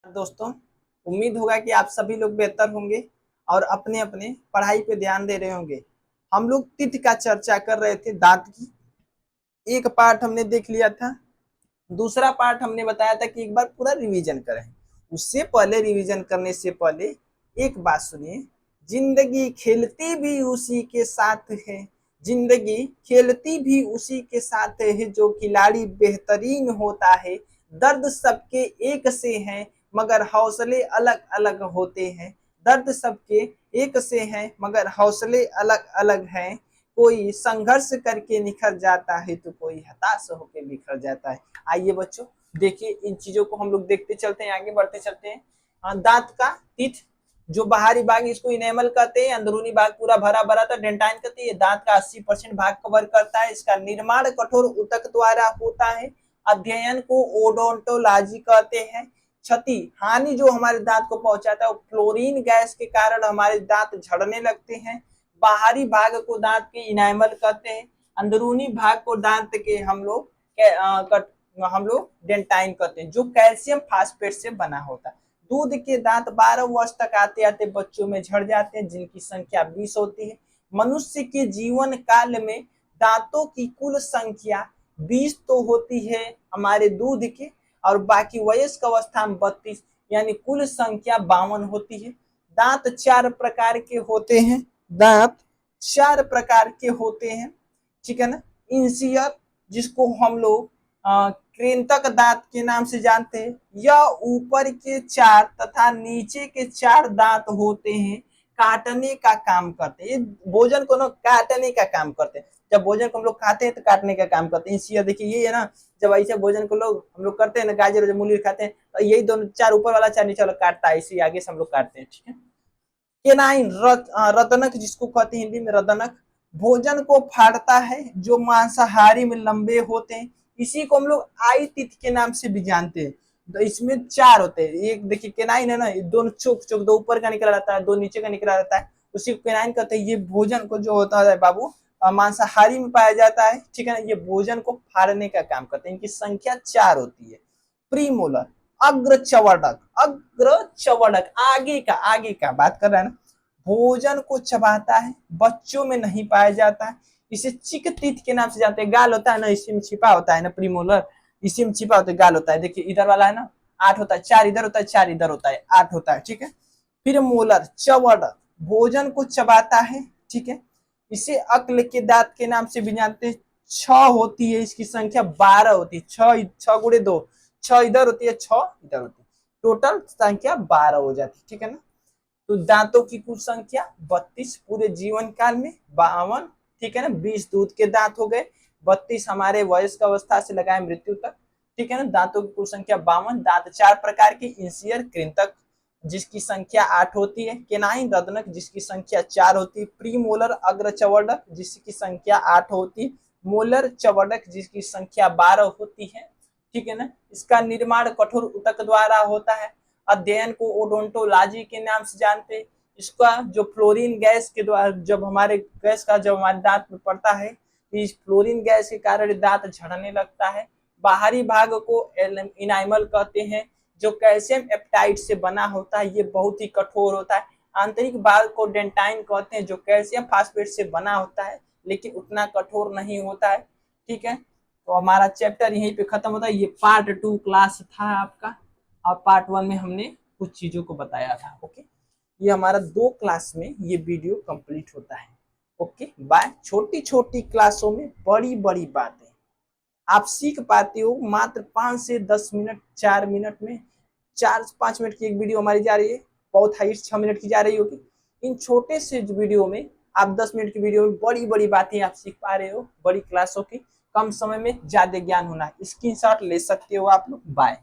दोस्तों, उम्मीद होगा कि आप सभी लोग बेहतर होंगे और अपने अपने पढ़ाई पे ध्यान दे रहे होंगे। हम लोग तिथि का चर्चा कर रहे थे, दांत की। एक पार्ट हमने देख लिया था, दूसरा पार्ट हमने बताया था कि एक बार पूरा रिवीजन करें। उससे पहले, रिवीजन करने से पहले एक बात सुनिए, जिंदगी खेलती भी उसी के साथ है, जिंदगी खेलती भी उसी के साथ है, जो खिलाड़ी बेहतरीन होता है। दर्द सबके एक से हैं मगर हौसले अलग अलग होते हैं, दर्द सबके एक से हैं मगर हौसले अलग अलग हैं। कोई संघर्ष करके निखर जाता है तो कोई हताश होकर बिखर जाता है। आइए बच्चों, देखिए इन चीजों को हम लोग देखते चलते हैं, आगे बढ़ते चलते हैं। दांत का टीथ, जो बाहरी भाग इसको इनेमल कहते हैं, अंदरूनी भाग पूरा भरा भरा तो डेंटाइन कहते हैं। दांत का 80% भाग कवर करता है। इसका निर्माण कठोर ऊतक द्वारा होता है। अध्ययन को ओडोंटोलॉजी कहते हैं। क्षति, हानि जो हमारे दांत को पहुंचाता है वो फ्लोरीन गैस के कारण हमारे दांत झड़ने लगते हैं। बाहरी भाग को दांत के इनामल कहते हैं। अंदरूनी भाग को दांत के हम लोग डेंटाइन कहते हैं, जो कैल्शियम फास्फेट से बना होता है। दूध के दांत 12 वर्ष तक आते आते बच्चों में झड़ जाते हैं, जिनकी संख्या 20 होती है। मनुष्य के जीवन काल में दांतों की कुल संख्या 20 तो होती है हमारे दूध के, और बाकी वयस्क अवस्था में 32, यानी कुल संख्या 52 होती है। दांत 4 प्रकार के होते हैं, दांत 4 प्रकार के होते हैं, ठीक है ना। इंसियर, जिसको हम लोग कृंतक दांत के नाम से जानते हैं, यह ऊपर के 4 तथा नीचे के 4 दांत होते हैं, काटने का काम करते हैं। ये भोजन को ना काटने का काम करते हैं। जब भोजन को हम लोग खाते हैं तो काटने का काम करते हैं। इंसियर देखिए ये है ना, जब ऐसे भोजन को हम लोग करते हैं ना, गाजर मूली खाते हैं तो यही दोनों 4 ऊपर वाला 4 नीचे वाला काटता है, इसी आगे से हम लोग काटते हैं, ठीक है। केनाइन, रदनक जिसको कहते हैं हिंदी में रदनक, भोजन को फाड़ता है, जो मांसाहारी में लंबे होते हैं। इसी को हम लोग आई टीथ के नाम से भी जानते हैं। तो इसमें 4 होते हैं। एक देखिए केनाइन है ना, दोनों चोक चोक, 2 ऊपर का निकला रहता है, 2 नीचे का निकला रहता है, उसी को केनाइन कहते हैं। ये भोजन को जो होता है बाबू मांसाहारी में पाया जाता है, ठीक है ना। ये भोजन को फाड़ने का काम करते हैं। इनकी संख्या 4 होती है। प्रीमोलर, अग्र चवड़क, अग्र चवड़क आगे का बात कर रहा है ना, भोजन को चबाता है, बच्चों में नहीं पाया जाता है। इसे चिक टीथ के नाम से जानते हैं। गाल होता है ना, इसी में छिपा होता है ना, प्रीमोलर इसी में छिपा होता है, गाल होता है। देखिए इधर वाला है ना 8 होता है, 4 इधर होता है, 4 इधर होता है, 8 होता है, ठीक है। फिर मोलर, चवड़क, भोजन को चबाता है, ठीक है। इसे अक्ल के दांत के नाम से भी जानते हैं। 6 होती है, इसकी संख्या 12 होती है। 6 गुणे 2, 6 इधर होती है, 6 इधर होती है, टोटल संख्या 12 हो जाती है, ठीक है ना। तो दांतों की कुल संख्या 32 पूरे जीवन काल में, 52, ठीक है ना। 20 दूध के दांत हो गए, 32 हमारे वयस्क अवस्था से लगाए मृत्यु तक, ठीक है ना। दांतों की कुल संख्या 52। दांत 4 प्रकार के, इंसियर, कृंतक जिसकी संख्या 8 होती है, केनाइन, रदनक जिसकी संख्या 4 होती है, प्रीमोलर, अग्र चवड़क जिसकी संख्या 8 होती है, मोलर चवड़क जिसकी संख्या 12 होती है, ठीक है ना। इसका निर्माण कठोर ऊतक द्वारा होता है। अध्ययन को ओडोंटोलॉजी के नाम से जानते हैं। इसका जो फ्लोरीन गैस के द्वारा जब हमारे दांत में पड़ता है, इस फ्लोरीन गैस के कारण दांत झड़ने लगता है। बाहरी भाग को इनाइमल कहते हैं, जो कैल्शियम एप्टाइट से बना होता है, ये बहुत ही कठोर होता है। आंतरिक भाग को डेंटाइन कहते हैं, जो कैल्शियम फास्फेट से बना होता है, लेकिन उतना कठोर नहीं होता है, ठीक है। तो हमारा चैप्टर यहीं पे खत्म होता है। ये पार्ट 2 क्लास था आपका, और पार्ट 1 में हमने कुछ चीजों को बताया था। ओके, ये हमारा 2 क्लास में ये वीडियो कंप्लीट होता है। Okay bye. छोटी छोटी क्लासों में बड़ी बड़ी बातें आप सीख पाते हो मात्र 5 से 10 मिनट, 4 मिनट में। 4-5 मिनट की एक वीडियो हमारी जा रही है, बहुत हाइस्ट 6 मिनट की जा रही होगी। इन छोटे से वीडियो में आप 10 मिनट की वीडियो में बड़ी बड़ी बातें आप सीख पा रहे हो। बड़ी क्लासों की कम समय में ज्यादा ज्ञान होना है। स्क्रीनशॉट ले सकते हो आप लोग। बाय।